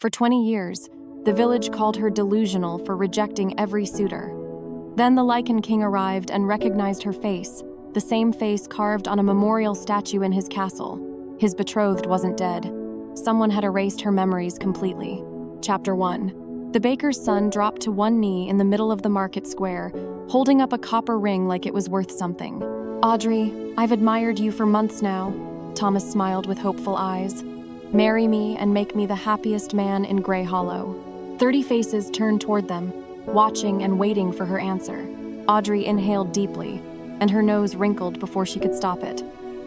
For 20 years, the village called her delusional for rejecting every suitor. Then the Lycan king arrived and recognized her face, the same face carved on a memorial statue in his castle. His betrothed wasn't dead. Someone had erased her memories completely. Chapter 1. The baker's son dropped to one knee in the middle of the market square, holding up a copper ring like it was worth something. "Audrey, I've admired you for months now." Thomas smiled with hopeful eyes. "Marry me and make me the happiest man in Grey Hollow." 30 faces turned toward them, watching and waiting for her answer. Audrey inhaled deeply, and her nose wrinkled before she could stop it.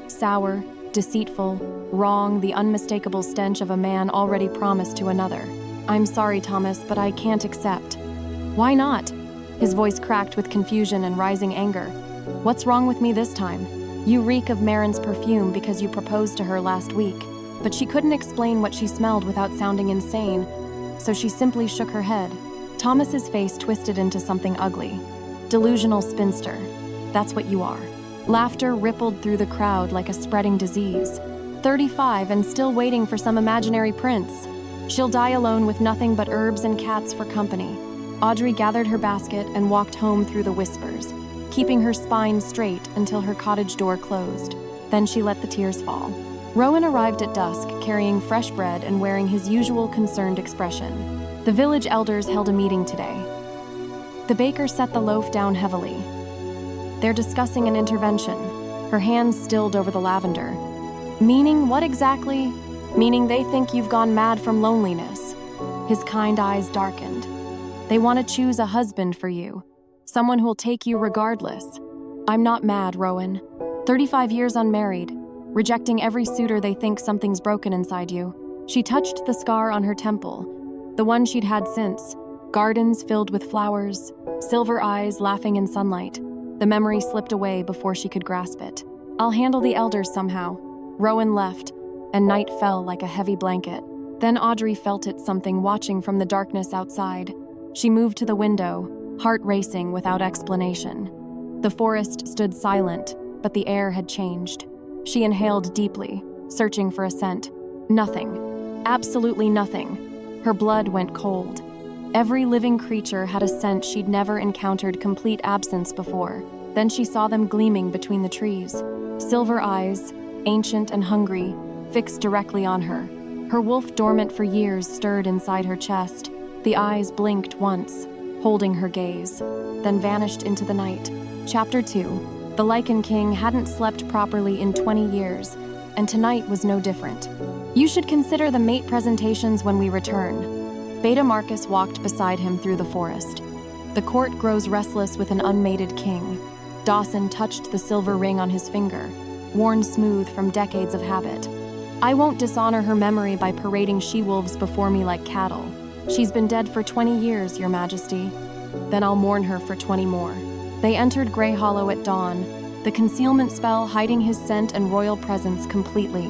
Sour, deceitful, wrong, the unmistakable stench of a man already promised to another. "I'm sorry, Thomas, but I can't accept." "Why not?" His voice cracked with confusion and rising anger. "What's wrong with me this time? You reek of Marin's perfume because you proposed to her last week." But she couldn't explain what she smelled without sounding insane, so she simply shook her head. Thomas's face twisted into something ugly. "Delusional spinster. That's what you are." Laughter rippled through the crowd like a spreading disease. 35 and still waiting for some imaginary prince. She'll die alone with nothing but herbs and cats for company. Audrey gathered her basket and walked home through the whispers, keeping her spine straight until her cottage door closed. Then she let the tears fall. Rowan arrived at dusk, carrying fresh bread and wearing his usual concerned expression. The village elders held a meeting today. The baker set the loaf down heavily. "They're discussing an intervention." Her hands stilled over the lavender. "Meaning what exactly?" "Meaning they think you've gone mad from loneliness." His kind eyes darkened. "They want to choose a husband for you, someone who'll take you regardless." "I'm not mad, Rowan. 35 years unmarried, rejecting every suitor they think something's broken inside you." She touched the scar on her temple, the one she'd had since. Gardens filled with flowers, silver eyes laughing in sunlight. The memory slipped away before she could grasp it. "I'll handle the elders somehow." Rowan left, and night fell like a heavy blanket. Then Audrey felt it, something watching from the darkness outside. She moved to the window, heart racing without explanation. The forest stood silent, but the air had changed. She inhaled deeply, searching for a scent. Nothing. Absolutely nothing. Her blood went cold. Every living creature had a scent she'd never encountered complete absence before. Then she saw them gleaming between the trees. Silver eyes, ancient and hungry, fixed directly on her. Her wolf dormant for years stirred inside her chest. The eyes blinked once, holding her gaze, then vanished into the night. Chapter 2. The Lycan king hadn't slept properly in 20 years, and tonight was no different. "You should consider the mate presentations when we return." Beta Marcus walked beside him through the forest. The court grows restless with an unmated king. Dawson touched the silver ring on his finger, worn smooth from decades of habit. "I won't dishonor her memory by parading she-wolves before me like cattle. She's been dead for 20 years, Your Majesty. Then I'll mourn her for 20 more. They entered Grey Hollow at dawn, the concealment spell hiding his scent and royal presence completely.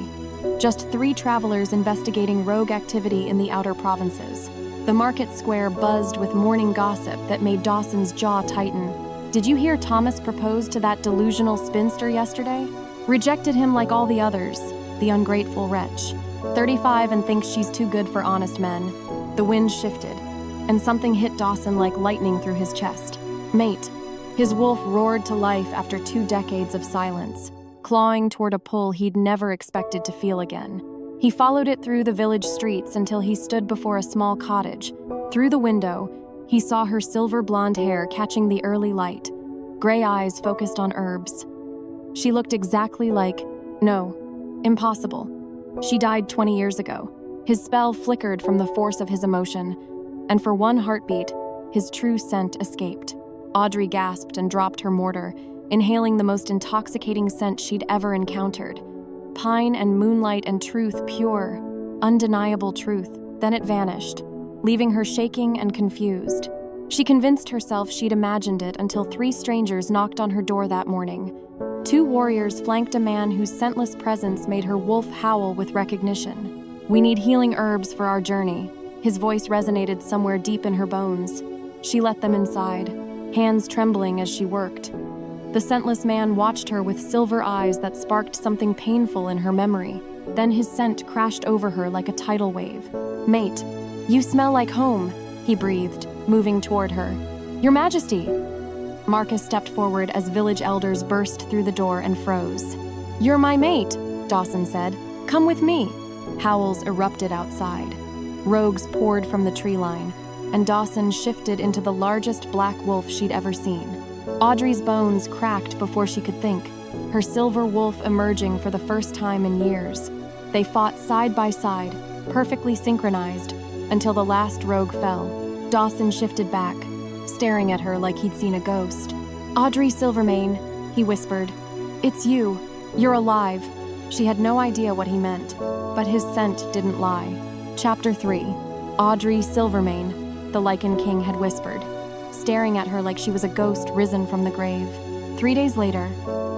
Just 3 travelers investigating rogue activity in the outer provinces. The market square buzzed with morning gossip that made Dawson's jaw tighten. "Did you hear Thomas proposed to that delusional spinster yesterday? Rejected him like all the others, the ungrateful wretch. 35 and thinks she's too good for honest men." The wind shifted, and something hit Dawson like lightning through his chest. "Mate." His wolf roared to life after 2 decades of silence, clawing toward a pull he'd never expected to feel again. He followed it through the village streets until he stood before a small cottage. Through the window, he saw her silver blonde hair catching the early light, gray eyes focused on herbs. She looked exactly like... No, impossible. She died 20 years ago. His spell flickered from the force of his emotion, and for one heartbeat, his true scent escaped. Audrey gasped and dropped her mortar, inhaling the most intoxicating scent she'd ever encountered. Pine and moonlight and truth, pure, undeniable truth. Then it vanished, leaving her shaking and confused. She convinced herself she'd imagined it until 3 strangers knocked on her door that morning. 2 warriors flanked a man whose scentless presence made her wolf howl with recognition. "We need healing herbs for our journey." His voice resonated somewhere deep in her bones. She let them inside, hands trembling as she worked. The scentless man watched her with silver eyes that sparked something painful in her memory. Then his scent crashed over her like a tidal wave. "Mate." "You smell like home," he breathed, moving toward her. "Your Majesty!" Marcus stepped forward as village elders burst through the door and froze. "You're my mate," Dawson said. "Come with me." Howls erupted outside. Rogues poured from the tree line, and Dawson shifted into the largest black wolf she'd ever seen. Audrey's bones cracked before she could think, her silver wolf emerging for the first time in years. They fought side by side, perfectly synchronized, until the last rogue fell. Dawson shifted back, staring at her like he'd seen a ghost. "Audrey Silvermane," he whispered. "It's you. You're alive." She had no idea what he meant, but his scent didn't lie. Chapter 3. Audrey Silvermane, the Lycan king had whispered, staring at her like she was a ghost risen from the grave. 3 days later,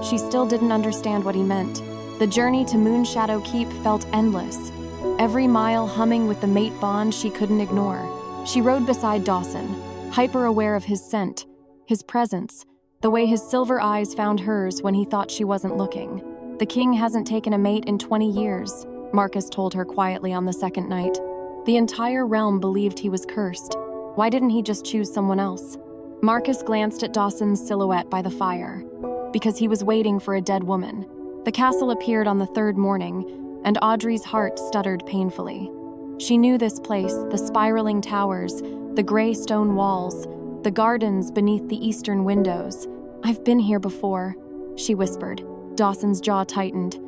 she still didn't understand what he meant. The journey to Moonshadow Keep felt endless, every mile humming with the mate bond she couldn't ignore. She rode beside Dawson, hyper-aware of his scent, his presence, the way his silver eyes found hers when he thought she wasn't looking. "The king hasn't taken a mate in 20 years, Marcus told her quietly on the second night. The entire realm believed he was cursed. Why didn't he just choose someone else? Marcus glanced at Dawson's silhouette by the fire, because he was waiting for a dead woman. The castle appeared on the third morning, and Audrey's heart stuttered painfully. She knew this place, the spiraling towers, the gray stone walls, the gardens beneath the eastern windows. "I've been here before," she whispered. Dawson's jaw tightened.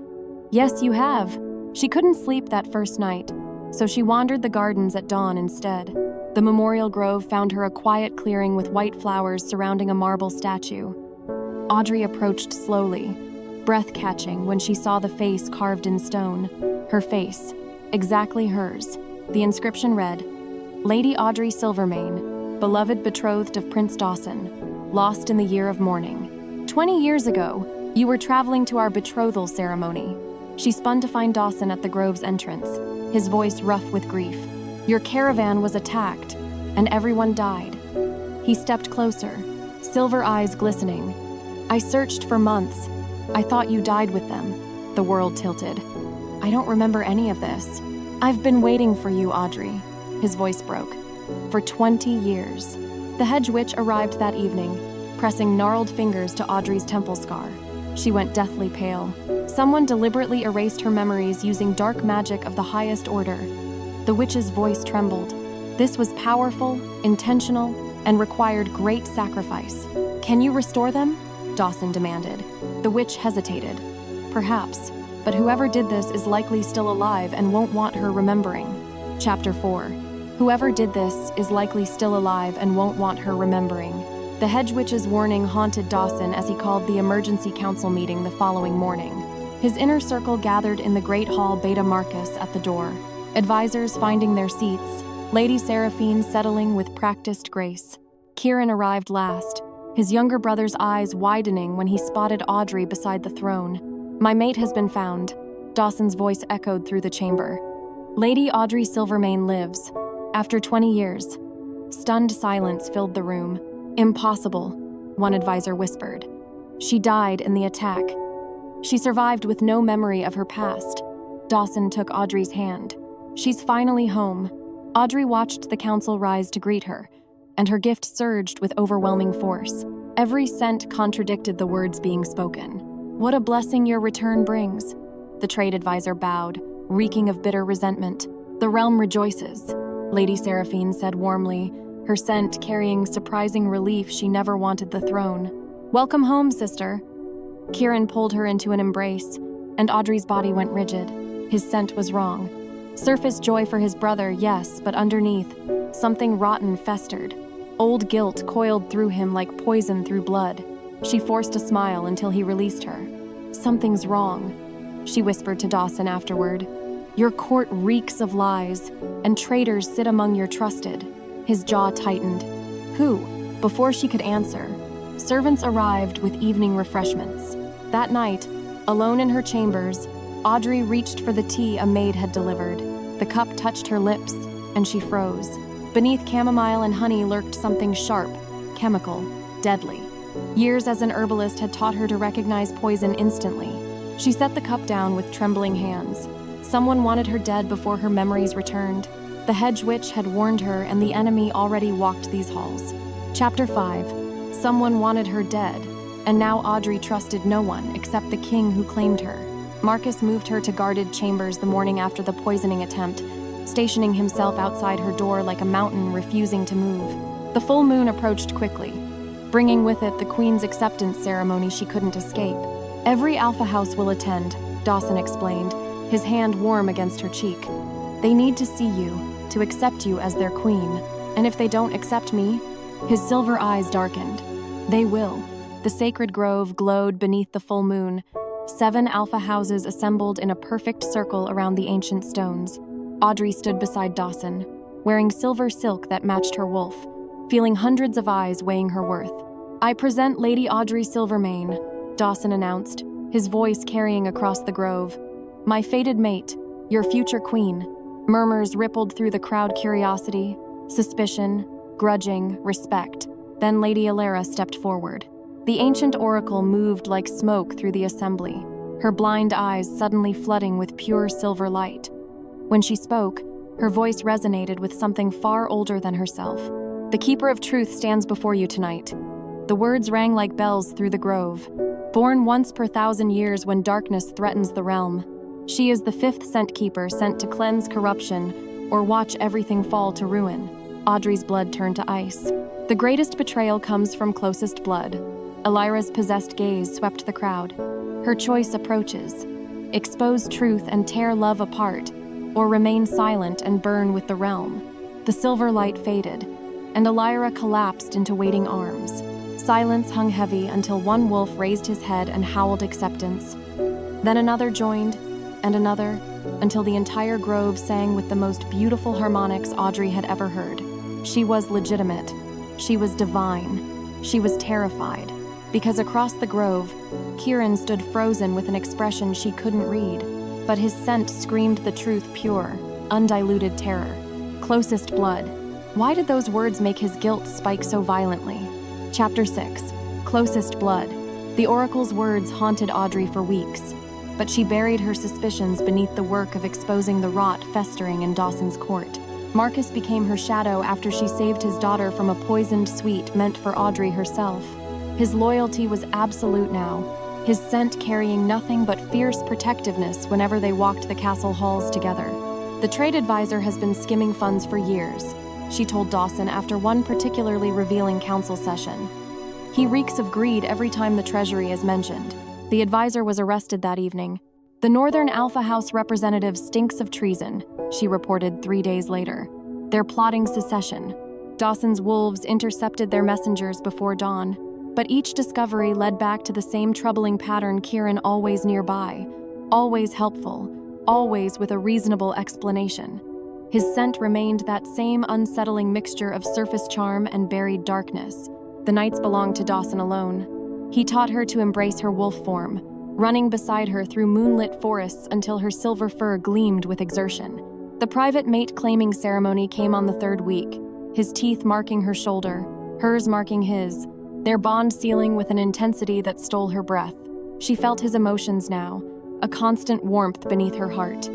"Yes, you have." She couldn't sleep that first night, so she wandered the gardens at dawn instead. The memorial grove found her a quiet clearing with white flowers surrounding a marble statue. Audrey approached slowly, breath-catching when she saw the face carved in stone. Her face, exactly hers. The inscription read, "Lady Audrey Silvermane, beloved betrothed of Prince Dawson, lost in the year of mourning. 20 years ago, you were traveling to our betrothal ceremony." She spun to find Dawson at the grove's entrance, his voice rough with grief. "Your caravan was attacked, and everyone died." He stepped closer, silver eyes glistening. "I searched for months. I thought you died with them." The world tilted. "I don't remember any of this. I've been waiting for you, Audrey." His voice broke. "For 20 years. The hedge witch arrived that evening, pressing gnarled fingers to Audrey's temple scar. She went deathly pale. Someone deliberately erased her memories using dark magic of the highest order. The witch's voice trembled. This was powerful, intentional, and required great sacrifice. "Can you restore them?" Dawson demanded. The witch hesitated. "Perhaps, but whoever did this is likely still alive and won't want her remembering." Chapter 4. Whoever did this is likely still alive and won't want her remembering. The hedge witch's warning haunted Dawson as he called the emergency council meeting the following morning. His inner circle gathered in the Great Hall Beta Marcus at the door, advisors finding their seats, Lady Seraphine settling with practiced grace. Kieran arrived last, his younger brother's eyes widening when he spotted Audrey beside the throne. "My mate has been found," Dawson's voice echoed through the chamber. "Lady Audrey Silvermane lives, after 20 years. Stunned silence filled the room. "Impossible," one advisor whispered. "She died in the attack. She survived with no memory of her past." Dawson took Audrey's hand. "She's finally home." Audrey watched the council rise to greet her, and her gift surged with overwhelming force. Every scent contradicted the words being spoken. "What a blessing your return brings." The trade advisor bowed, reeking of bitter resentment. "The realm rejoices," Lady Seraphine said warmly, her scent carrying surprising relief she never wanted the throne. "Welcome home, sister." Kieran pulled her into an embrace, and Audrey's body went rigid. His scent was wrong. Surface joy for his brother, yes, but underneath, something rotten festered. Old guilt coiled through him like poison through blood. She forced a smile until he released her. "Something's wrong," she whispered to Dawson afterward. "Your court reeks of lies, and traitors sit among your trusted." His jaw tightened. "Who?" Before she could answer, servants arrived with evening refreshments. That night, alone in her chambers, Audrey reached for the tea a maid had delivered. The cup touched her lips, and she froze. Beneath chamomile and honey lurked something sharp, chemical, deadly. Years as an herbalist had taught her to recognize poison instantly. She set the cup down with trembling hands. Someone wanted her dead before her memories returned. The hedge witch had warned her, and the enemy already walked these halls. Chapter 5. Someone wanted her dead, and now Audrey trusted no one except the king who claimed her. Marcus moved her to guarded chambers the morning after the poisoning attempt, stationing himself outside her door like a mountain refusing to move. The full moon approached quickly, bringing with it the queen's acceptance ceremony she couldn't escape. "Every Alpha House will attend," Dawson explained, his hand warm against her cheek. "They need to see you, to accept you as their queen. And if they don't accept me," his silver eyes darkened, "they will." The sacred grove glowed beneath the full moon. 7 Alpha houses assembled in a perfect circle around the ancient stones. Audrey stood beside Dawson, wearing silver silk that matched her wolf, feeling hundreds of eyes weighing her worth. "I present Lady Audrey Silvermane," Dawson announced, his voice carrying across the grove. "My fated mate, your future queen." Murmurs rippled through the crowd: curiosity, suspicion, grudging, respect. Then Lady Alara stepped forward. The ancient oracle moved like smoke through the assembly, her blind eyes suddenly flooding with pure silver light. When she spoke, her voice resonated with something far older than herself. "The Keeper of Truth stands before you tonight." The words rang like bells through the grove. Born once per 1,000 years when darkness threatens the realm, she is the 5th Scent Keeper sent to cleanse corruption or watch everything fall to ruin. Audrey's blood turned to ice. "The greatest betrayal comes from closest blood." Elira's possessed gaze swept the crowd. "Her choice approaches. Expose truth and tear love apart, or remain silent and burn with the realm." The silver light faded, and Elira collapsed into waiting arms. Silence hung heavy until one wolf raised his head and howled acceptance. Then another joined, and another, until the entire grove sang with the most beautiful harmonics Audrey had ever heard. She was legitimate. She was divine. She was terrified. Because across the grove, Kieran stood frozen with an expression she couldn't read, but his scent screamed the truth: pure, undiluted terror. Closest blood. Why did those words make his guilt spike so violently? Chapter 6. Closest blood. The oracle's words haunted Audrey for weeks, but she buried her suspicions beneath the work of exposing the rot festering in Dawson's court. Marcus became her shadow after she saved his daughter from a poisoned sweet meant for Audrey herself. His loyalty was absolute now, his scent carrying nothing but fierce protectiveness whenever they walked the castle halls together. "The trade advisor has been skimming funds for years," she told Dawson after one particularly revealing council session. "He reeks of greed every time the Treasury is mentioned." The advisor was arrested that evening. "The Northern Alpha House representative stinks of treason," she reported 3 days later. "They're plotting secession." Dawson's wolves intercepted their messengers before dawn, but each discovery led back to the same troubling pattern: Kieran always nearby, always helpful, always with a reasonable explanation. His scent remained that same unsettling mixture of surface charm and buried darkness. The nights belonged to Dawson alone. He taught her to embrace her wolf form, running beside her through moonlit forests until her silver fur gleamed with exertion. The private mate-claiming ceremony came on the 3rd week, his teeth marking her shoulder, hers marking his, their bond sealing with an intensity that stole her breath. She felt his emotions now, a constant warmth beneath her heart.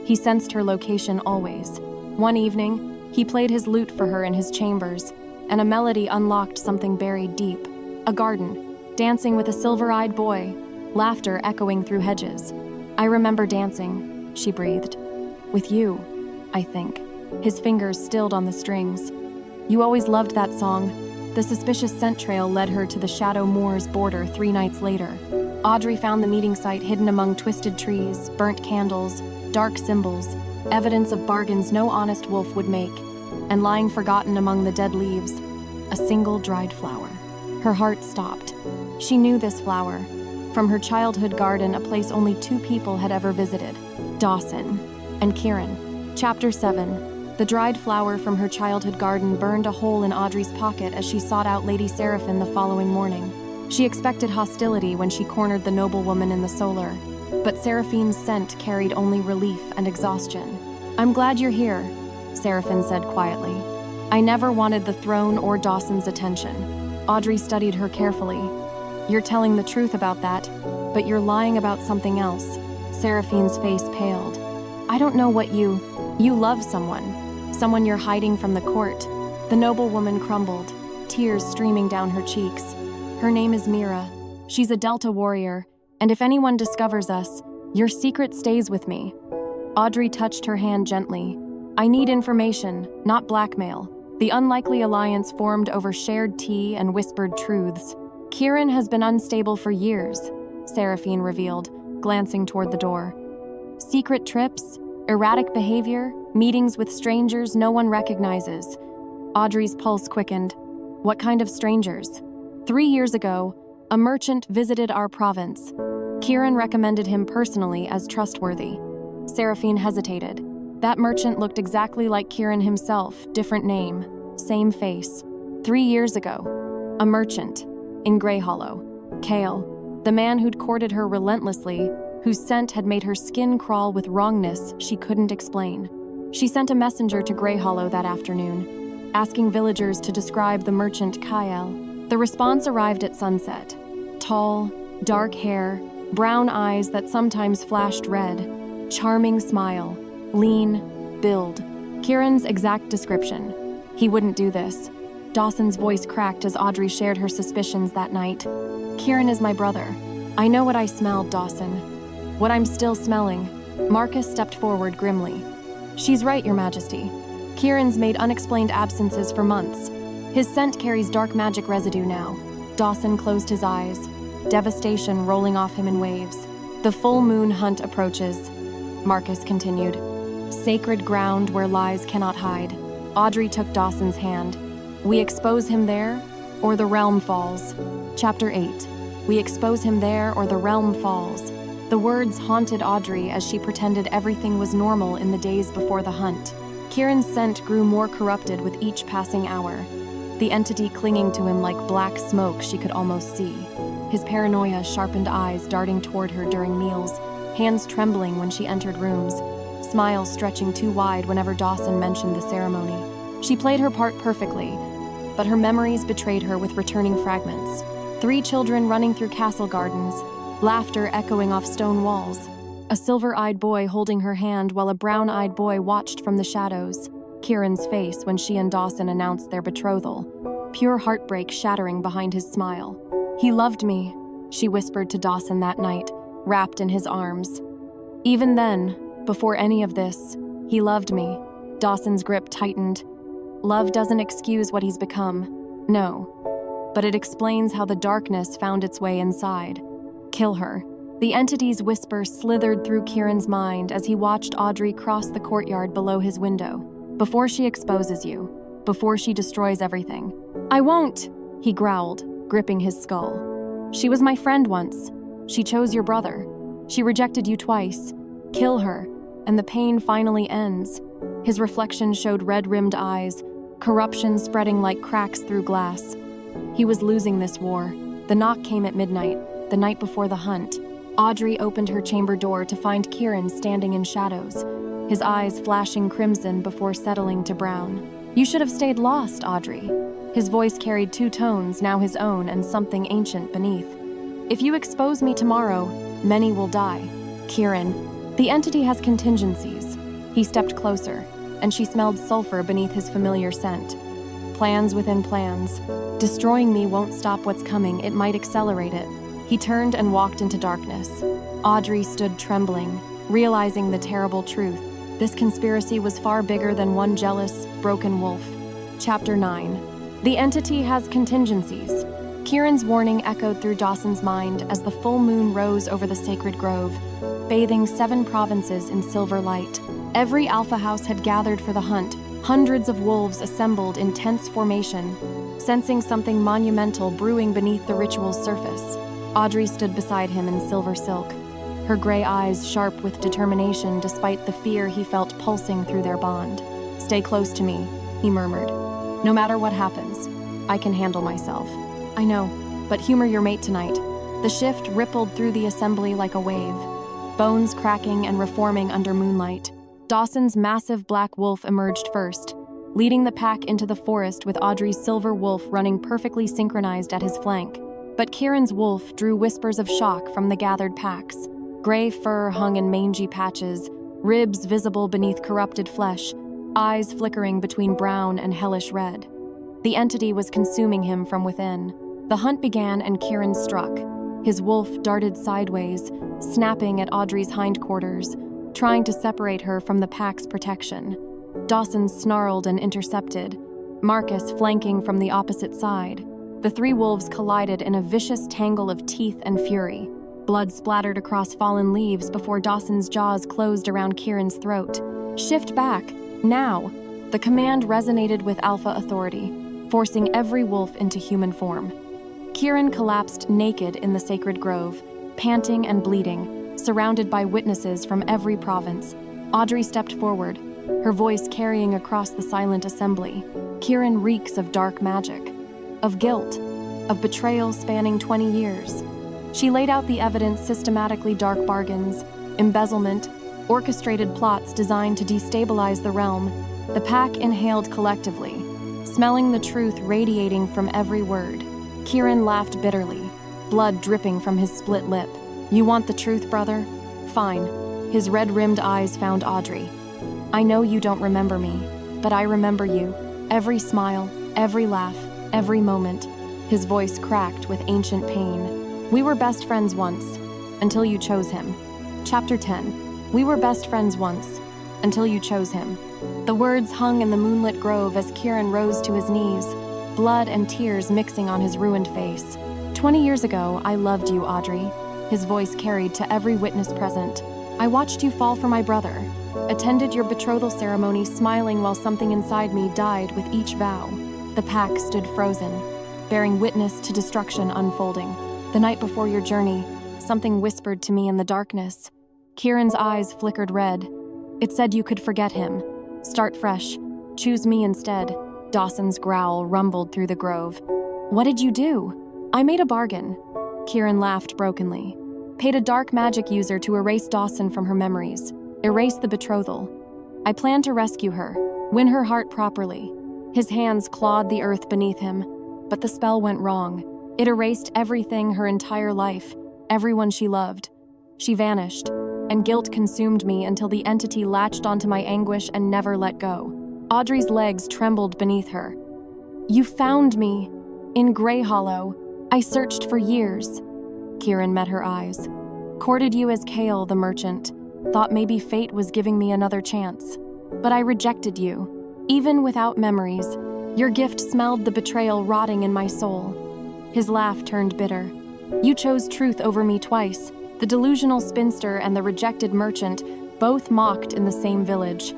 He sensed her location always. One evening, he played his lute for her in his chambers, and a melody unlocked something buried deep. A garden, dancing with a silver-eyed boy, laughter echoing through hedges. "I remember dancing," she breathed. "With you, I think." His fingers stilled on the strings. "You always loved that song." The suspicious scent trail led her to the Shadow Moor's border 3 nights later. Audrey found the meeting site hidden among twisted trees, burnt candles, dark symbols, evidence of bargains no honest wolf would make, and lying forgotten among the dead leaves, a single dried flower. Her heart stopped. She knew this flower, from her childhood garden, a place only 2 people had ever visited: Dawson and Kieran. Chapter 7. The dried flower from her childhood garden burned a hole in Audrey's pocket as she sought out Lady Seraphine the following morning. She expected hostility when she cornered the noblewoman in the solar, but Seraphine's scent carried only relief and exhaustion. "I'm glad you're here," Seraphine said quietly. "I never wanted the throne or Dawson's attention." Audrey studied her carefully. "You're telling the truth about that, but you're lying about something else." Seraphine's face paled. "I don't know what you love someone," Someone you're hiding from the court. The noblewoman crumbled, tears streaming down her cheeks. Her name is Mira. She's a Delta warrior, and if anyone discovers us, your secret stays with me. Audrey touched her hand gently. I need information, not blackmail. The unlikely alliance formed over shared tea and whispered truths. Kieran has been unstable for years, Seraphine revealed, glancing toward the door. Secret trips, erratic behavior, meetings with strangers no one recognizes. Audrey's pulse quickened. What kind of strangers? 3 years ago, a merchant visited our province. Kieran recommended him personally as trustworthy. Seraphine hesitated. That merchant looked exactly like Kieran himself, different name, same face. 3 years ago, a merchant, in Grey Hollow. Kale, the man who'd courted her relentlessly, whose scent had made her skin crawl with wrongness she couldn't explain. She sent a messenger to Grey Hollow that afternoon, asking villagers to describe the merchant Kyle. The response arrived at sunset. Tall, dark hair, brown eyes that sometimes flashed red, charming smile, lean, build. Kieran's exact description. He wouldn't do this. Dawson's voice cracked as Audrey shared her suspicions that night. Kieran is my brother. I know what I smelled, Dawson. What I'm still smelling. Marcus stepped forward grimly. She's right, Your Majesty. Kieran's made unexplained absences for months. His scent carries dark magic residue now. Dawson closed his eyes, devastation rolling off him in waves. The full moon hunt approaches. Marcus continued. Sacred ground where lies cannot hide. Audrey took Dawson's hand. We expose him there, or the realm falls. Chapter 8. We expose him there, or the realm falls. The words haunted Audrey as she pretended everything was normal in the days before the hunt. Kieran's scent grew more corrupted with each passing hour, the entity clinging to him like black smoke she could almost see. His paranoia sharpened eyes darting toward her during meals, hands trembling when she entered rooms, smiles stretching too wide whenever Dawson mentioned the ceremony. She played her part perfectly, but her memories betrayed her with returning fragments. 3 children running through castle gardens, laughter echoing off stone walls, a silver-eyed boy holding her hand while a brown-eyed boy watched from the shadows, Kieran's face when she and Dawson announced their betrothal, pure heartbreak shattering behind his smile. He loved me, she whispered to Dawson that night, wrapped in his arms. Even then, before any of this, he loved me. Dawson's grip tightened. Love doesn't excuse what he's become, no, but it explains how the darkness found its way inside. Kill her. The entity's whisper slithered through Kieran's mind as he watched Audrey cross the courtyard below his window. Before she exposes you, before she destroys everything. I won't, he growled, gripping his skull. She was my friend once. She chose your brother. She rejected you twice. Kill her, and the pain finally ends. His reflection showed red-rimmed eyes, corruption spreading like cracks through glass. He was losing this war. The knock came at midnight, the night before the hunt. Audrey opened her chamber door to find Kieran standing in shadows, his eyes flashing crimson before settling to brown. You should have stayed lost, Audrey. His voice carried 2 tones, now his own and something ancient beneath. If you expose me tomorrow, many will die. Kieran, the entity has contingencies. He stepped closer, and she smelled sulfur beneath his familiar scent. Plans within plans. Destroying me won't stop what's coming, it might accelerate it. He turned and walked into darkness. Audrey stood trembling, realizing the terrible truth. This conspiracy was far bigger than one jealous, broken wolf. Chapter 9. The entity has contingencies. Kieran's warning echoed through Dawson's mind as the full moon rose over the sacred grove, bathing 7 provinces in silver light. Every alpha house had gathered for the hunt, hundreds of wolves assembled in tense formation, sensing something monumental brewing beneath the ritual's surface. Audrey stood beside him in silver silk, her gray eyes sharp with determination despite the fear he felt pulsing through their bond. Stay close to me, he murmured. No matter what happens, I can handle myself. I know, but humor your mate tonight. The shift rippled through the assembly like a wave, bones cracking and reforming under moonlight. Dawson's massive black wolf emerged first, leading the pack into the forest with Audrey's silver wolf running perfectly synchronized at his flank. But Kieran's wolf drew whispers of shock from the gathered packs. Gray fur hung in mangy patches, ribs visible beneath corrupted flesh, eyes flickering between brown and hellish red. The entity was consuming him from within. The hunt began and Kieran struck. His wolf darted sideways, snapping at Audrey's hindquarters, trying to separate her from the pack's protection. Dawson snarled and intercepted, Marcus flanking from the opposite side. The three wolves collided in a vicious tangle of teeth and fury. Blood splattered across fallen leaves before Dawson's jaws closed around Kieran's throat. "Shift back, now!" The command resonated with alpha authority, forcing every wolf into human form. Kieran collapsed naked in the sacred grove, panting and bleeding, surrounded by witnesses from every province. Audrey stepped forward, her voice carrying across the silent assembly. Kieran reeks of dark magic, of guilt, of betrayal spanning 20 years. She laid out the evidence: systematically dark bargains, embezzlement, orchestrated plots designed to destabilize the realm. The pack inhaled collectively, smelling the truth radiating from every word. Kieran laughed bitterly, blood dripping from his split lip. "You want the truth, brother? Fine." His red-rimmed eyes found Audrey. "I know you don't remember me, but I remember you. Every smile, every laugh, every moment." His voice cracked with ancient pain. "We were best friends once, until you chose him." Chapter 10. We were best friends once, until you chose him. The words hung in the moonlit grove as Kieran rose to his knees, blood and tears mixing on his ruined face. 20 years ago, I loved you, Audrey." His voice carried to every witness present. "I watched you fall for my brother, attended your betrothal ceremony smiling while something inside me died with each vow." The pack stood frozen, bearing witness to destruction unfolding. "The night before your journey, something whispered to me in the darkness." Kieran's eyes flickered red. "It said you could forget him, start fresh, choose me instead." Dawson's growl rumbled through the grove. "What did you do?" "I made a bargain." Kieran laughed brokenly. "Paid a dark magic user to erase Dawson from her memories, erase the betrothal. I planned to rescue her, win her heart properly." His hands clawed the earth beneath him, but the spell went wrong. It erased everything: her entire life, everyone she loved. She vanished, and guilt consumed me until the entity latched onto my anguish and never let go. Audrey's legs trembled beneath her. "You found me, in Grey Hollow. I searched for years." Kieran met her eyes. "Courted you as Kale, the merchant. Thought maybe fate was giving me another chance. But I rejected you, even without memories. Your gift smelled the betrayal rotting in my soul." His laugh turned bitter. "You chose truth over me twice. The delusional spinster and the rejected merchant, both mocked in the same village.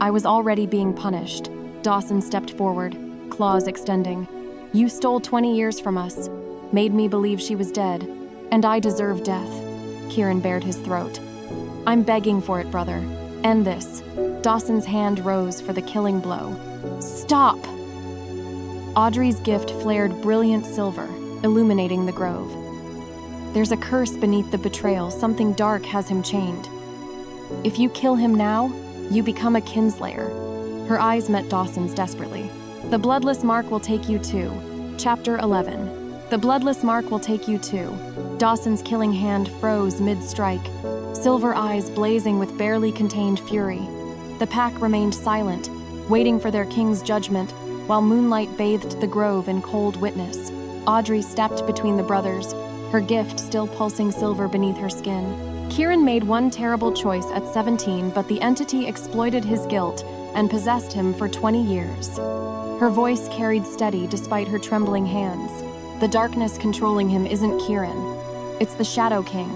I was already being punished." Dawson stepped forward, claws extending. "You stole 20 years from us, made me believe she was dead, and I deserve death." Kieran bared his throat. "I'm begging for it, brother. End this." Dawson's hand rose for the killing blow. "Stop!" Audrey's gift flared brilliant silver, illuminating the grove. "There's a curse beneath the betrayal. Something dark has him chained. If you kill him now, you become a kinslayer." Her eyes met Dawson's desperately. "The bloodless mark will take you too." Chapter 11. The bloodless mark will take you too. Dawson's killing hand froze mid-strike, silver eyes blazing with barely contained fury. The pack remained silent, waiting for their king's judgment, while moonlight bathed the grove in cold witness. Audrey stepped between the brothers, her gift still pulsing silver beneath her skin. Kieran made one terrible choice at 17, but the entity exploited his guilt and possessed him for 20 years. Her voice carried steady despite her trembling hands. "The darkness controlling him isn't Kieran. It's the Shadow King,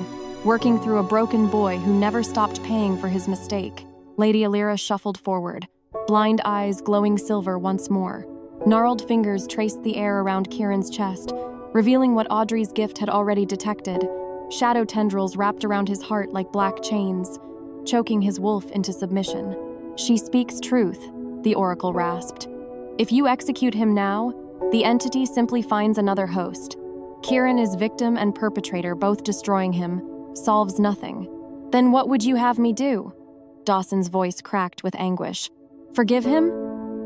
working through a broken boy who never stopped paying for his mistake." Lady Alira shuffled forward, blind eyes glowing silver once more. Gnarled fingers traced the air around Kieran's chest, revealing what Audrey's gift had already detected. Shadow tendrils wrapped around his heart like black chains, choking his wolf into submission. "She speaks truth," the oracle rasped. "If you execute him now, the entity simply finds another host. Kieran is victim and perpetrator, both destroying him, solves nothing." "Then what would you have me do?" Dawson's voice cracked with anguish. "Forgive him?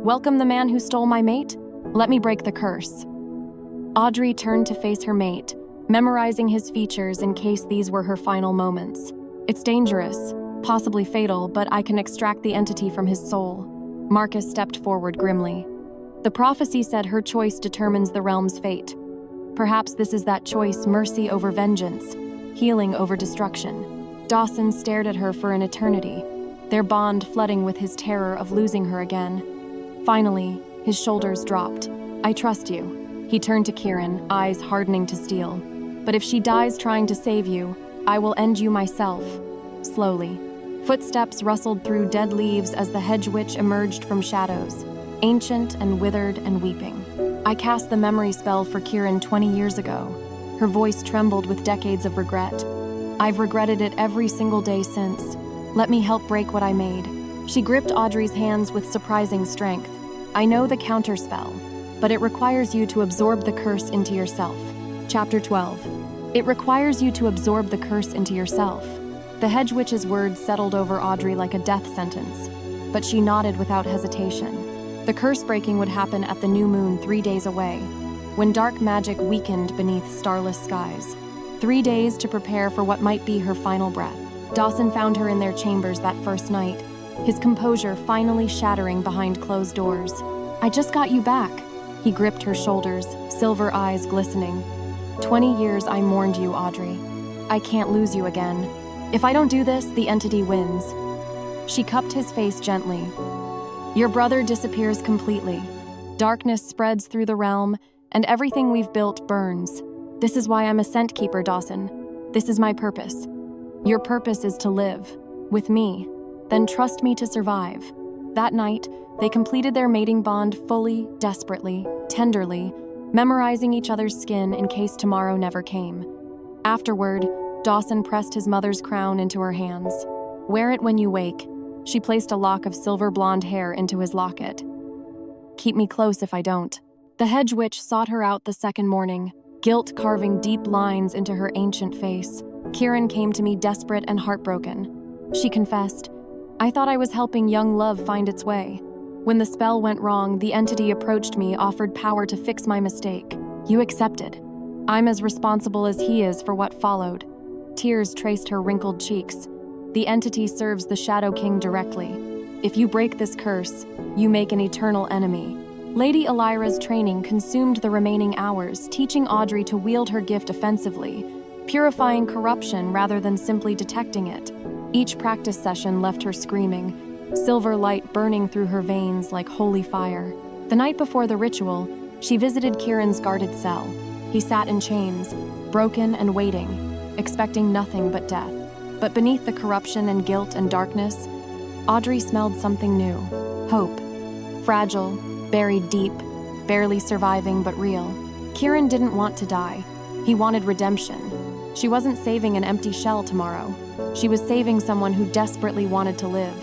Welcome the man who stole my mate? Let me break the curse." Audrey turned to face her mate, memorizing his features in case these were her final moments. "It's dangerous, possibly fatal, but I can extract the entity from his soul." Marcus stepped forward grimly. The prophecy said her choice determines the realm's fate. Perhaps this is that choice: mercy over vengeance, healing over destruction. Dawson stared at her for an eternity, their bond flooding with his terror of losing her again. Finally, his shoulders dropped. "I trust you." He turned to Kieran, eyes hardening to steel. "But if she dies trying to save you, I will end you myself." Slowly, footsteps rustled through dead leaves as the hedge witch emerged from shadows, ancient and withered and weeping. "I cast the memory spell for Kieran 20 years ago." Her voice trembled with decades of regret. "I've regretted it every single day since. Let me help break what I made." She gripped Audrey's hands with surprising strength. "I know the counterspell, but it requires you to absorb the curse into yourself." Chapter 12. It requires you to absorb the curse into yourself. The hedge witch's words settled over Audrey like a death sentence, but she nodded without hesitation. The curse breaking would happen at the new moon 3 days away, when dark magic weakened beneath starless skies. 3 days to prepare for what might be her final breath. Dawson found her in their chambers that first night, his composure finally shattering behind closed doors. "I just got you back." He gripped her shoulders, silver eyes glistening. 20 years I mourned you, Audrey. I can't lose you again. If I don't do this, the entity wins." She cupped his face gently. "Your brother disappears completely. Darkness spreads through the realm, and everything we've built burns. This is why I'm a scent keeper, Dawson. This is my purpose. Your purpose is to live. With me. Then trust me to survive." That night, they completed their mating bond fully, desperately, tenderly, memorizing each other's skin in case tomorrow never came. Afterward, Dawson pressed his mother's crown into her hands. "Wear it when you wake." She placed a lock of silver blonde hair into his locket. "Keep me close if I don't." The hedge witch sought her out the second morning, guilt carving deep lines into her ancient face. "Kieran came to me desperate and heartbroken." She confessed, "I thought I was helping young love find its way. When the spell went wrong, the entity approached me, offered power to fix my mistake. You accepted. I'm as responsible as he is for what followed." Tears traced her wrinkled cheeks. "The entity serves the Shadow King directly. If you break this curse, you make an eternal enemy." Lady Elira's training consumed the remaining hours, teaching Audrey to wield her gift offensively, purifying corruption rather than simply detecting it. Each practice session left her screaming, silver light burning through her veins like holy fire. The night before the ritual, she visited Kieran's guarded cell. He sat in chains, broken and waiting, expecting nothing but death. But beneath the corruption and guilt and darkness, Audrey smelled something new. Hope. Fragile, buried deep, barely surviving but real. Kieran didn't want to die. He wanted redemption. She wasn't saving an empty shell tomorrow. She was saving someone who desperately wanted to live.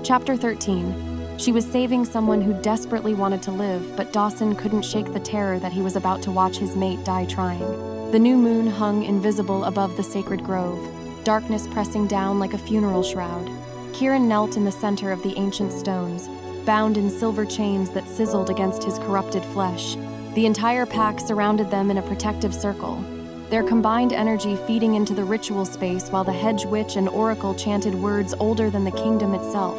Chapter 13. She was saving someone who desperately wanted to live, but Dawson couldn't shake the terror that he was about to watch his mate die trying. The new moon hung invisible above the sacred grove, darkness pressing down like a funeral shroud. Kieran knelt in the center of the ancient stones, bound in silver chains that sizzled against his corrupted flesh. The entire pack surrounded them in a protective circle, their combined energy feeding into the ritual space while the hedge witch and oracle chanted words older than the kingdom itself.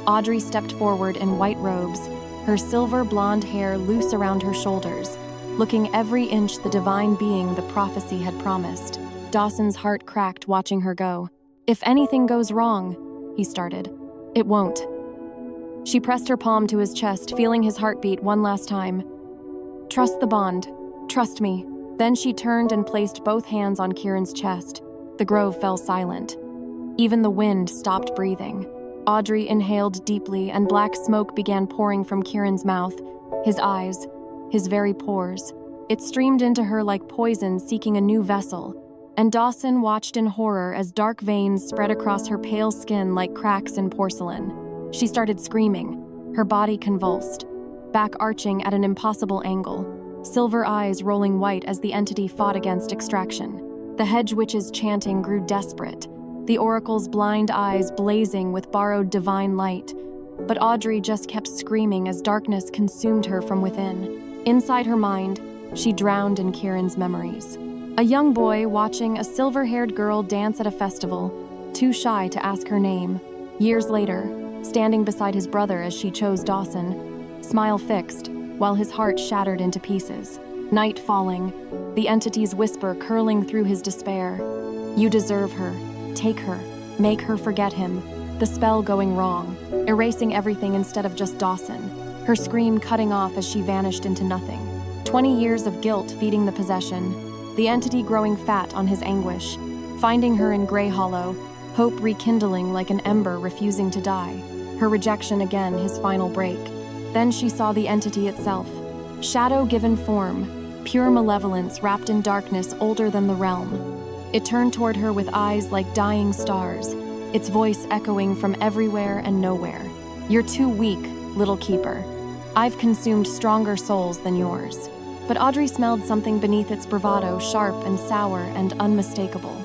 Audrey stepped forward in white robes, her silver blonde hair loose around her shoulders, looking every inch the divine being the prophecy had promised. Dawson's heart cracked watching her go. "If anything goes wrong," he started. "It won't." She pressed her palm to his chest, feeling his heartbeat one last time. "Trust the bond. Trust me." Then she turned and placed both hands on Kieran's chest. The grove fell silent. Even the wind stopped breathing. Audrey inhaled deeply, and black smoke began pouring from Kieran's mouth, his eyes, his very pores. It streamed into her like poison seeking a new vessel, and Dawson watched in horror as dark veins spread across her pale skin like cracks in porcelain. She started screaming, her body convulsed, back arching at an impossible angle, silver eyes rolling white as the entity fought against extraction. The hedge witch's chanting grew desperate, the oracle's blind eyes blazing with borrowed divine light. But Audrey just kept screaming as darkness consumed her from within. Inside her mind, she drowned in Kieran's memories. A young boy watching a silver-haired girl dance at a festival, too shy to ask her name. Years later, standing beside his brother as she chose Dawson, smile fixed, while his heart shattered into pieces. Night falling, the entity's whisper curling through his despair. You deserve her. Take her. Make her forget him. The spell going wrong, erasing everything instead of just Dawson. Her scream cutting off as she vanished into nothing. 20 years of guilt feeding the possession, the entity growing fat on his anguish. Finding her in Grey Hollow, hope rekindling like an ember refusing to die. Her rejection again, his final break. Then she saw the entity itself. Shadow given form, pure malevolence wrapped in darkness older than the realm. It turned toward her with eyes like dying stars, its voice echoing from everywhere and nowhere. You're too weak, little keeper. I've consumed stronger souls than yours. But Audrey smelled something beneath its bravado, sharp and sour and unmistakable.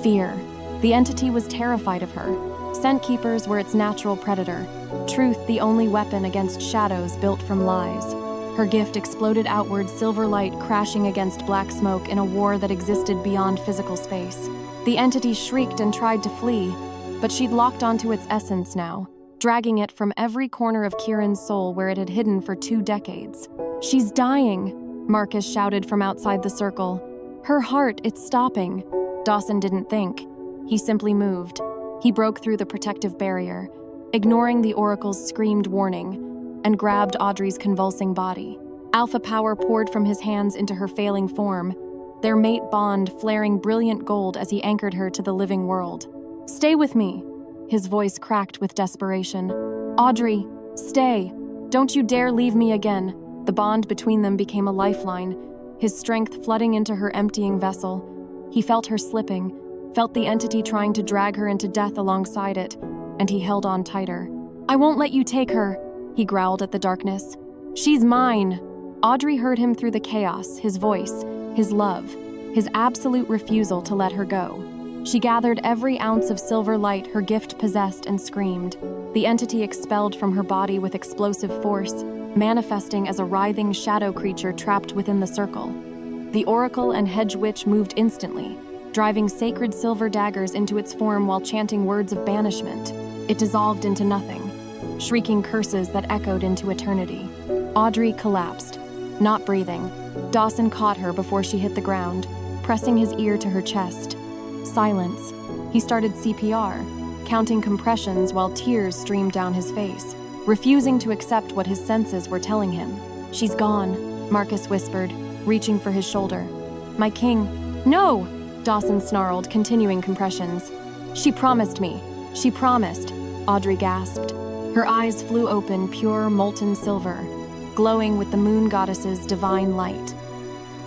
Fear. The entity was terrified of her. Scent keepers were its natural predator. Truth the only weapon against shadows built from lies. Her gift exploded outward, silver light crashing against black smoke in a war that existed beyond physical space. The entity shrieked and tried to flee, but she'd locked onto its essence now, dragging it from every corner of Kieran's soul where it had hidden for 2 decades. She's dying, Marcus shouted from outside the circle. Her heart, it's stopping. Dawson didn't think. He simply moved. He broke through the protective barrier, ignoring the oracle's screamed warning, and grabbed Audrey's convulsing body. Alpha power poured from his hands into her failing form, their mate bond flaring brilliant gold as he anchored her to the living world. Stay with me, his voice cracked with desperation. Audrey, stay. Don't you dare leave me again. The bond between them became a lifeline, his strength flooding into her emptying vessel. He felt her slipping, felt the entity trying to drag her into death alongside it, and he held on tighter. I won't let you take her, he growled at the darkness. She's mine. Audrey heard him through the chaos, his voice, his love, his absolute refusal to let her go. She gathered every ounce of silver light her gift possessed and screamed. The entity expelled from her body with explosive force, manifesting as a writhing shadow creature trapped within the circle. The oracle and hedge witch moved instantly, driving sacred silver daggers into its form while chanting words of banishment. It dissolved into nothing, shrieking curses that echoed into eternity. Audrey collapsed, not breathing. Dawson caught her before she hit the ground, pressing his ear to her chest. Silence. He started CPR, counting compressions while tears streamed down his face, refusing to accept what his senses were telling him. She's gone, Marcus whispered, reaching for his shoulder. My king. No! Dawson snarled, continuing compressions. She promised me. She promised, Audrey gasped. Her eyes flew open, pure molten silver, glowing with the moon goddess's divine light.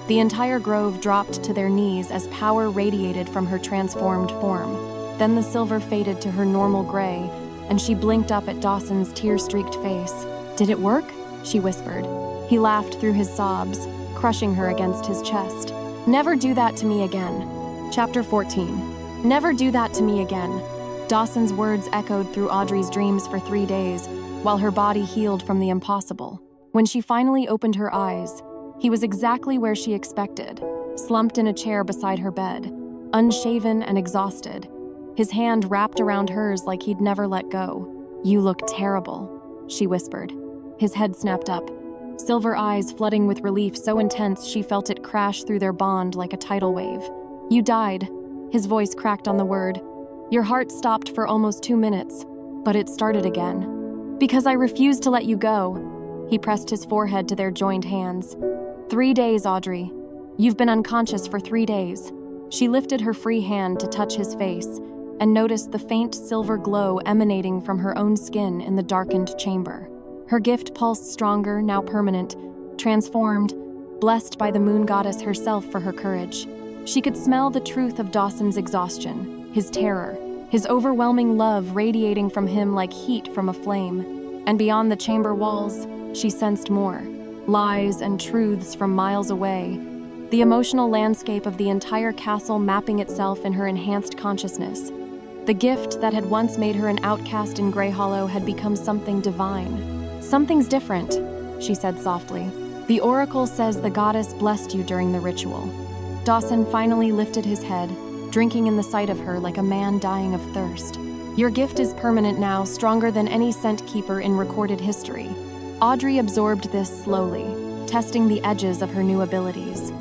The entire grove dropped to their knees as power radiated from her transformed form. Then the silver faded to her normal gray, and she blinked up at Dawson's tear-streaked face. Did it work? She whispered. He laughed through his sobs, crushing her against his chest. Never do that to me again. Chapter 14. Never do that to me again. Dawson's words echoed through Audrey's dreams for 3 days, while her body healed from the impossible. When she finally opened her eyes, he was exactly where she expected, slumped in a chair beside her bed, unshaven and exhausted, his hand wrapped around hers like he'd never let go. You look terrible, she whispered. His head snapped up, silver eyes flooding with relief so intense she felt it crash through their bond like a tidal wave. You died, his voice cracked on the word. Your heart stopped for almost 2 minutes, but it started again. Because I refused to let you go. He pressed his forehead to their joined hands. 3 days, Audrey. You've been unconscious for 3 days. She lifted her free hand to touch his face and noticed the faint silver glow emanating from her own skin in the darkened chamber. Her gift pulsed stronger, now permanent, transformed, blessed by the moon goddess herself for her courage. She could smell the truth of Dawson's exhaustion, his terror, his overwhelming love radiating from him like heat from a flame. And beyond the chamber walls, she sensed more. Lies and truths from miles away, the emotional landscape of the entire castle mapping itself in her enhanced consciousness. The gift that had once made her an outcast in Grey Hollow had become something divine. Something's different, she said softly. The oracle says the goddess blessed you during the ritual. Dawson finally lifted his head, drinking in the sight of her like a man dying of thirst. Your gift is permanent now, stronger than any scent keeper in recorded history. Audrey absorbed this slowly, testing the edges of her new abilities.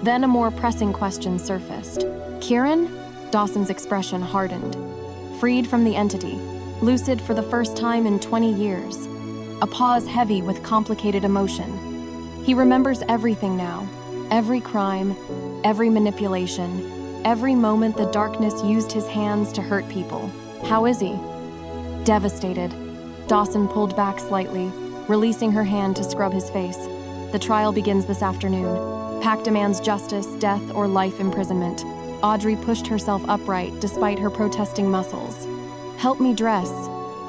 Then a more pressing question surfaced. Kieran? Dawson's expression hardened. Freed from the entity, lucid for the first time in 20 years. A pause heavy with complicated emotion. He remembers everything now. Every crime, every manipulation, every moment the darkness used his hands to hurt people. How is he? Devastated. Dawson pulled back slightly, releasing her hand to scrub his face. The trial begins this afternoon. Pack demands justice, death, or life imprisonment. Audrey pushed herself upright despite her protesting muscles. Help me dress.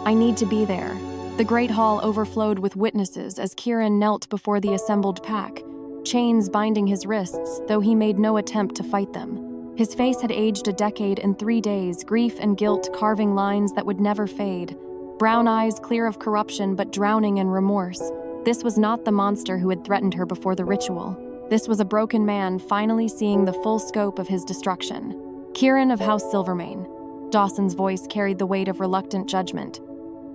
I need to be there. The great hall overflowed with witnesses as Kieran knelt before the assembled pack, chains binding his wrists, though he made no attempt to fight them. His face had aged a decade in 3 days, grief and guilt carving lines that would never fade. Brown eyes clear of corruption but drowning in remorse. This was not the monster who had threatened her before the ritual. This was a broken man finally seeing the full scope of his destruction. Kieran of House Silvermane. Dawson's voice carried the weight of reluctant judgment.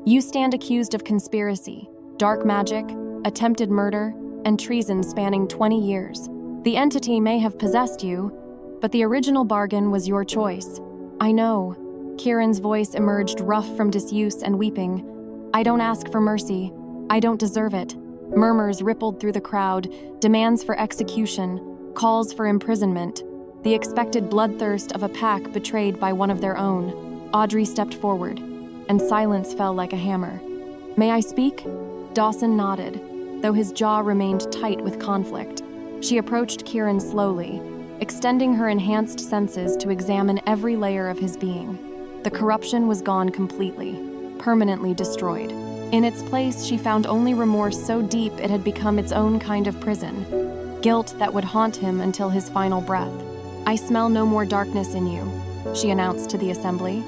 You stand accused of conspiracy, dark magic, attempted murder, and treason spanning 20 years. The entity may have possessed you, but the original bargain was your choice. I know. Kieran's voice emerged rough from disuse and weeping. I don't ask for mercy. I don't deserve it. Murmurs rippled through the crowd, demands for execution, calls for imprisonment, the expected bloodthirst of a pack betrayed by one of their own. Audrey stepped forward, and silence fell like a hammer. May I speak? Dawson nodded, though his jaw remained tight with conflict. She approached Kieran slowly, extending her enhanced senses to examine every layer of his being. The corruption was gone completely, permanently destroyed. In its place, she found only remorse so deep it had become its own kind of prison, guilt that would haunt him until his final breath. I smell no more darkness in you, she announced to the assembly.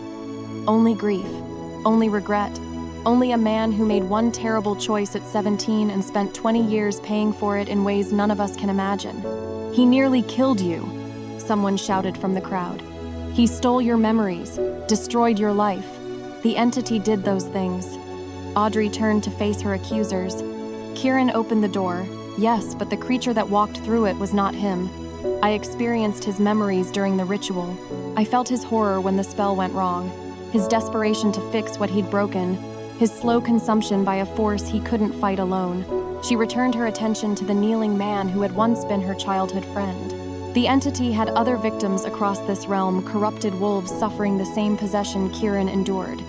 Only grief, only regret, only a man who made one terrible choice at 17 and spent 20 years paying for it in ways none of us can imagine. He nearly killed you, someone shouted from the crowd. He stole your memories, destroyed your life. The entity did those things. Audrey turned to face her accusers. Kieran opened the door. Yes, but the creature that walked through it was not him. I experienced his memories during the ritual. I felt his horror when the spell went wrong, his desperation to fix what he'd broken, his slow consumption by a force he couldn't fight alone. She returned her attention to the kneeling man who had once been her childhood friend. The entity had other victims across this realm, corrupted wolves suffering the same possession Kieran endured.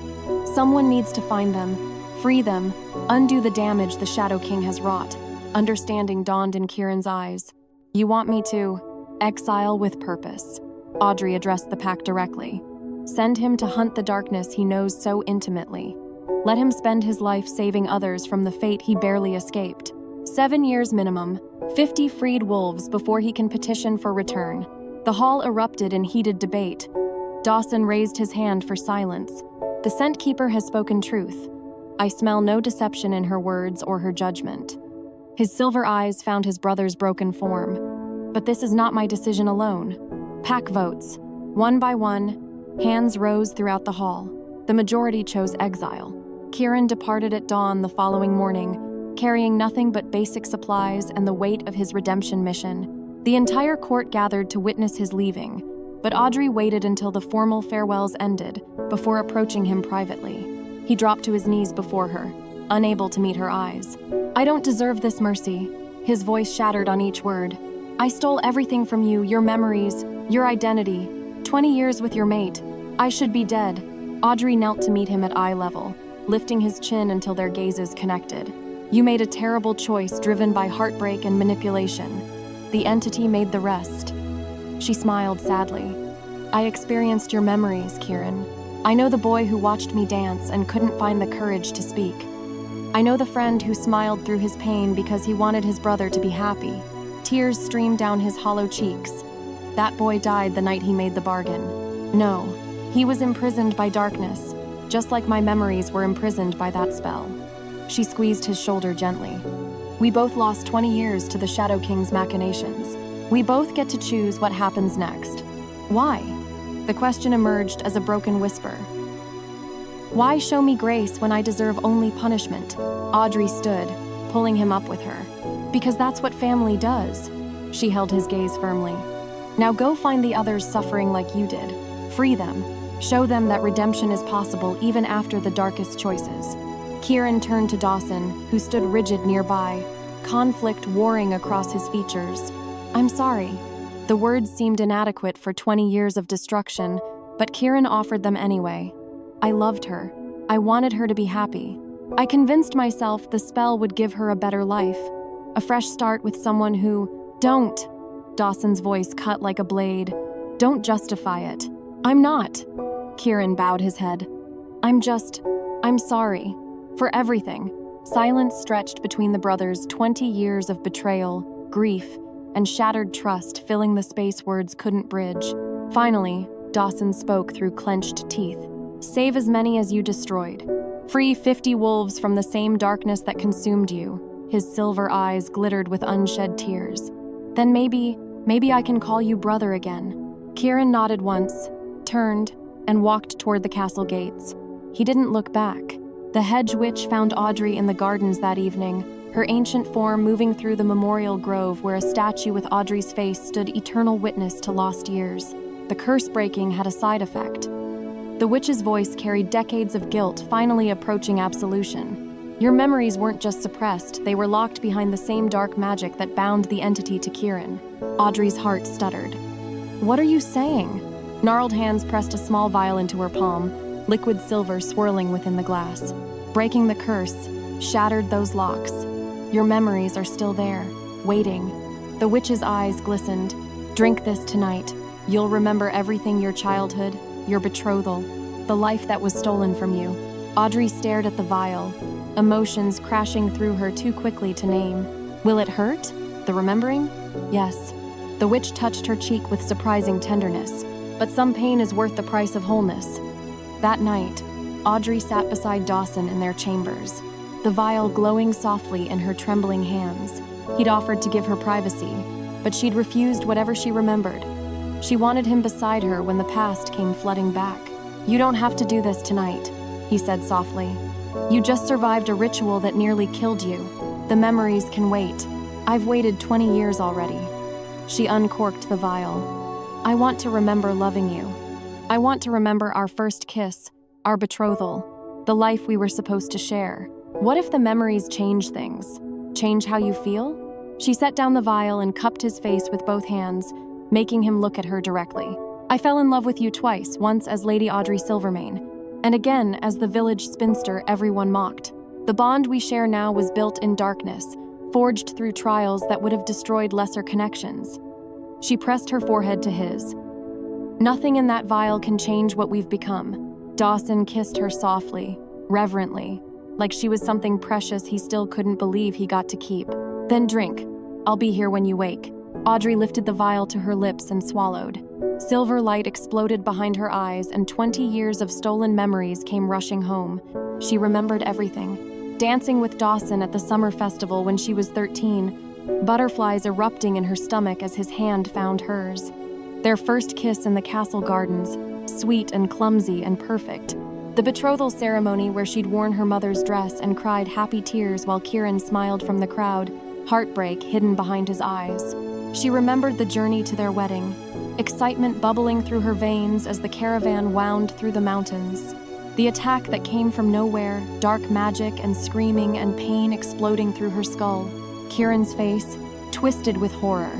Someone needs to find them, free them, undo the damage the Shadow King has wrought. Understanding dawned in Kieran's eyes. You want me to exile with purpose. Audrey addressed the pack directly. Send him to hunt the darkness he knows so intimately. Let him spend his life saving others from the fate he barely escaped. 7 years minimum, 50 freed wolves before he can petition for return. The hall erupted in heated debate. Dawson raised his hand for silence. The scent keeper has spoken truth. I smell no deception in her words or her judgment. His silver eyes found his brother's broken form. But this is not my decision alone. Pack votes. One by one, hands rose throughout the hall. The majority chose exile. Kieran departed at dawn the following morning, carrying nothing but basic supplies and the weight of his redemption mission. The entire court gathered to witness his leaving, but Audrey waited until the formal farewells ended before approaching him privately. He dropped to his knees before her, unable to meet her eyes. I don't deserve this mercy. His voice shattered on each word. I stole everything from you, your memories, your identity. 20 years with your mate. I should be dead. Audrey knelt to meet him at eye level, lifting his chin until their gazes connected. You made a terrible choice driven by heartbreak and manipulation. The entity made the rest. She smiled sadly. I experienced your memories, Kieran. I know the boy who watched me dance and couldn't find the courage to speak. I know the friend who smiled through his pain because he wanted his brother to be happy. Tears streamed down his hollow cheeks. That boy died the night he made the bargain. No, he was imprisoned by darkness, just like my memories were imprisoned by that spell. She squeezed his shoulder gently. We both lost 20 years to the Shadow King's machinations. We both get to choose what happens next. Why? The question emerged as a broken whisper. Why show me grace when I deserve only punishment? Audrey stood, pulling him up with her. Because that's what family does. She held his gaze firmly. Now go find the others suffering like you did. Free them. Show them that redemption is possible even after the darkest choices. Kieran turned to Dawson, who stood rigid nearby, conflict warring across his features. I'm sorry. The words seemed inadequate for 20 years of destruction, but Kieran offered them anyway. I loved her. I wanted her to be happy. I convinced myself the spell would give her a better life. A fresh start with someone who... Don't! Dawson's voice cut like a blade. Don't justify it. I'm not. Kieran bowed his head. I'm sorry. For everything. Silence stretched between the brothers, 20 years of betrayal, grief, and shattered trust filling the space words couldn't bridge. Finally, Dawson spoke through clenched teeth. Save as many as you destroyed. Free 50 wolves from the same darkness that consumed you. His silver eyes glittered with unshed tears. Then maybe I can call you brother again. Kieran nodded once, turned, and walked toward the castle gates. He didn't look back. The hedge witch found Audrey in the gardens that evening, her ancient form moving through the memorial grove where a statue with Audrey's face stood eternal witness to lost years. The curse breaking had a side effect. The witch's voice carried decades of guilt finally approaching absolution. Your memories weren't just suppressed, they were locked behind the same dark magic that bound the entity to Kieran. Audrey's heart stuttered. What are you saying? Gnarled hands pressed a small vial into her palm, liquid silver swirling within the glass. Breaking the curse shattered those locks. Your memories are still there, waiting. The witch's eyes glistened. Drink this tonight. You'll remember everything, your childhood, your betrothal, the life that was stolen from you. Audrey stared at the vial, emotions crashing through her too quickly to name. Will it hurt? The remembering? Yes. The witch touched her cheek with surprising tenderness. But some pain is worth the price of wholeness. That night, Audrey sat beside Dawson in their chambers, the vial glowing softly in her trembling hands. He'd offered to give her privacy, but she'd refused whatever she remembered. She wanted him beside her when the past came flooding back. You don't have to do this tonight, he said softly. You just survived a ritual that nearly killed you. The memories can wait. I've waited 20 years already. She uncorked the vial. I want to remember loving you. I want to remember our first kiss, our betrothal, the life we were supposed to share. What if the memories change things? Change how you feel? She set down the vial and cupped his face with both hands, making him look at her directly. I fell in love with you twice, once as Lady Audrey Silvermane, and again as the village spinster everyone mocked. The bond we share now was built in darkness, forged through trials that would have destroyed lesser connections. She pressed her forehead to his. Nothing in that vial can change what we've become. Dawson kissed her softly, reverently, like she was something precious he still couldn't believe he got to keep. Then drink. I'll be here when you wake. Audrey lifted the vial to her lips and swallowed. Silver light exploded behind her eyes, and 20 years of stolen memories came rushing home. She remembered everything. Dancing with Dawson at the summer festival when she was 13, butterflies erupting in her stomach as his hand found hers. Their first kiss in the castle gardens, sweet and clumsy and perfect. The betrothal ceremony where she'd worn her mother's dress and cried happy tears while Kieran smiled from the crowd, heartbreak hidden behind his eyes. She remembered the journey to their wedding, excitement bubbling through her veins as the caravan wound through the mountains. The attack that came from nowhere, dark magic and screaming and pain exploding through her skull. Kieran's face, twisted with horror,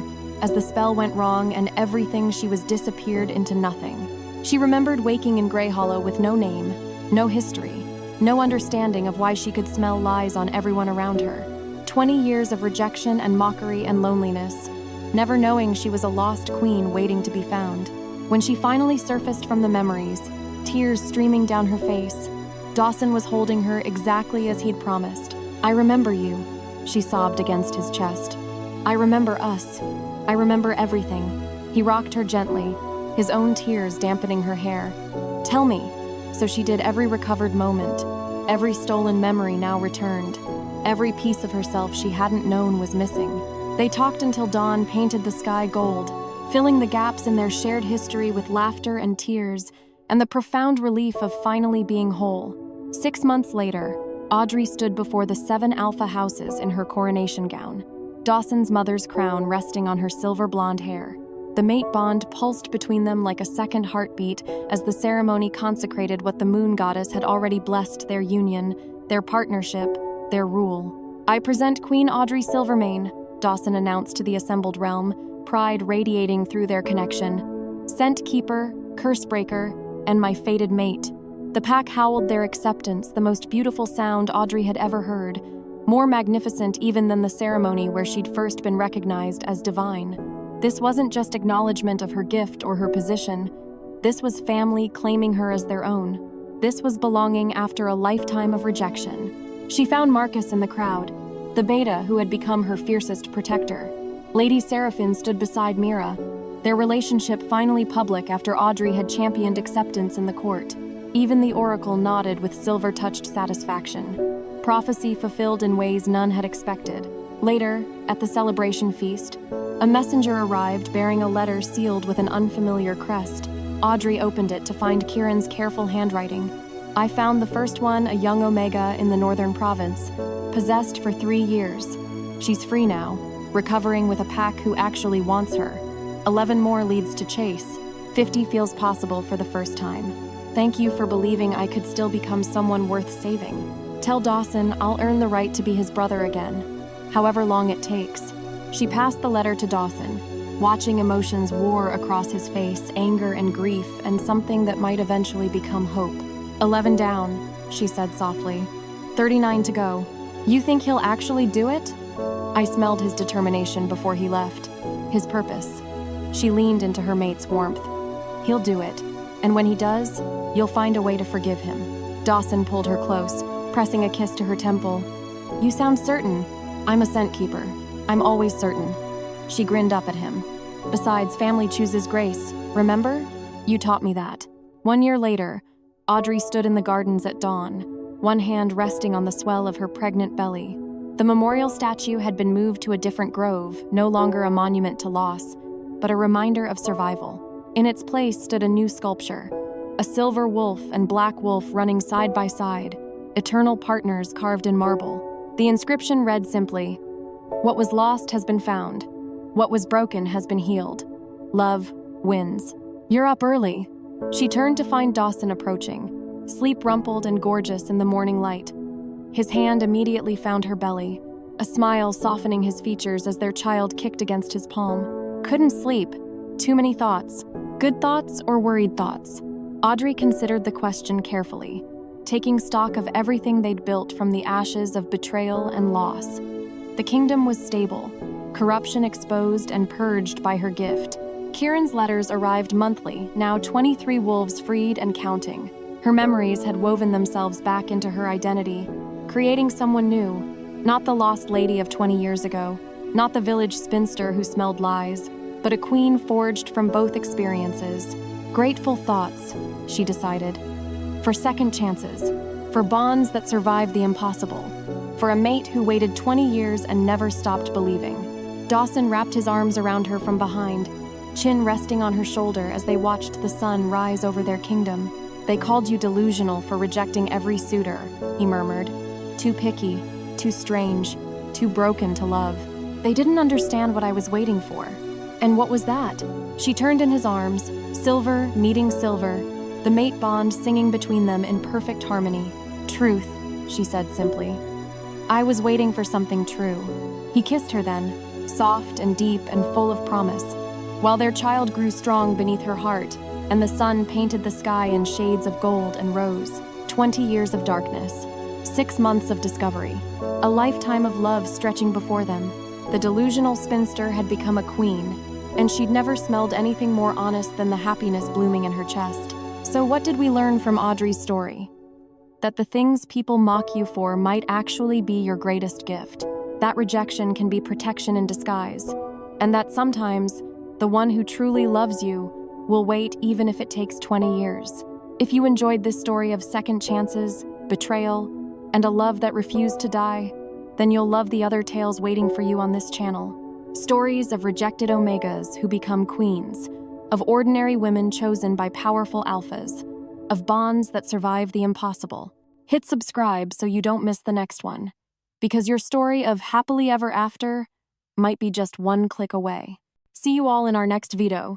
as the spell went wrong and everything she was disappeared into nothing. She remembered waking in Grey Hollow with no name, no history, no understanding of why she could smell lies on everyone around her. 20 years of rejection and mockery and loneliness, never knowing she was a lost queen waiting to be found. When she finally surfaced from the memories, tears streaming down her face, Dawson was holding her exactly as he'd promised. I remember you, she sobbed against his chest. I remember us. I remember everything. He rocked her gently, his own tears dampening her hair. Tell me. So she did. Every recovered moment, every stolen memory now returned. Every piece of herself she hadn't known was missing. They talked until dawn painted the sky gold, filling the gaps in their shared history with laughter and tears, and the profound relief of finally being whole. 6 months later, Audrey stood before the 7 alpha houses in her coronation gown, Dawson's mother's crown resting on her silver blonde hair. The mate bond pulsed between them like a second heartbeat as the ceremony consecrated what the moon goddess had already blessed: their union, their partnership, their rule. "I present Queen Audrey Silvermane," Dawson announced to the assembled realm, pride radiating through their connection. "Scent keeper, curse breaker, and my fated mate." The pack howled their acceptance, the most beautiful sound Audrey had ever heard, more magnificent even than the ceremony where she'd first been recognized as divine. This wasn't just acknowledgement of her gift or her position. This was family claiming her as their own. This was belonging after a lifetime of rejection. She found Marcus in the crowd, the beta who had become her fiercest protector. Lady Seraphine stood beside Mira, their relationship finally public after Audrey had championed acceptance in the court. Even the oracle nodded with silver-touched satisfaction. Prophecy fulfilled in ways none had expected. Later, at the celebration feast, a messenger arrived bearing a letter sealed with an unfamiliar crest. Audrey opened it to find Kieran's careful handwriting. "I found the first one, a young Omega in the northern province, possessed for 3 years. She's free now, recovering with a pack who actually wants her. 11 more leads to chase. 50 feels possible for the first time. Thank you for believing I could still become someone worth saving. Tell Dawson I'll earn the right to be his brother again, however long it takes." She passed the letter to Dawson, watching emotions war across his face, anger and grief, and something that might eventually become hope. 11 down, she said softly. 39 to go. You think he'll actually do it? I smelled his determination before he left, his purpose. She leaned into her mate's warmth. He'll do it, and when he does, you'll find a way to forgive him. Dawson pulled her close, pressing a kiss to her temple. You sound certain. I'm a scent keeper. I'm always certain. She grinned up at him. Besides, family chooses grace. Remember? You taught me that. 1 year later, Audrey stood in the gardens at dawn, one hand resting on the swell of her pregnant belly. The memorial statue had been moved to a different grove, no longer a monument to loss, but a reminder of survival. In its place stood a new sculpture, a silver wolf and black wolf running side by side, eternal partners carved in marble. The inscription read simply, "What was lost has been found. What was broken has been healed. Love wins." You're up early. She turned to find Dawson approaching, sleep rumpled and gorgeous in the morning light. His hand immediately found her belly, a smile softening his features as their child kicked against his palm. Couldn't sleep. Too many thoughts. Good thoughts or worried thoughts? Audrey considered the question carefully, taking stock of everything they'd built from the ashes of betrayal and loss. The kingdom was stable, corruption exposed and purged by her gift. Kieran's letters arrived monthly, now 23 wolves freed and counting. Her memories had woven themselves back into her identity, creating someone new, not the lost lady of 20 years ago, not the village spinster who smelled lies, but a queen forged from both experiences. Grateful thoughts, she decided. For second chances, for bonds that survived the impossible, for a mate who waited 20 years and never stopped believing. Dawson wrapped his arms around her from behind, chin resting on her shoulder as they watched the sun rise over their kingdom. They called you delusional for rejecting every suitor, he murmured. Too picky, too strange, too broken to love. They didn't understand what I was waiting for. And what was that? She turned in his arms, silver meeting silver, the mate bond singing between them in perfect harmony. Truth, she said simply. I was waiting for something true. He kissed her then, soft and deep and full of promise, while their child grew strong beneath her heart, and the sun painted the sky in shades of gold and rose. 20 years of darkness, 6 months of discovery, a lifetime of love stretching before them. The delusional spinster had become a queen, and she'd never smelled anything more honest than the happiness blooming in her chest. So what did we learn from Audrey's story? That the things people mock you for might actually be your greatest gift. That rejection can be protection in disguise, and that sometimes the one who truly loves you will wait even if it takes 20 years. If you enjoyed this story of second chances, betrayal, and a love that refused to die, then you'll love the other tales waiting for you on this channel. Stories of rejected omegas who become queens, of ordinary women chosen by powerful alphas, of bonds that survive the impossible. Hit subscribe so you don't miss the next one, because your story of happily ever after might be just one click away. See you all in our next video.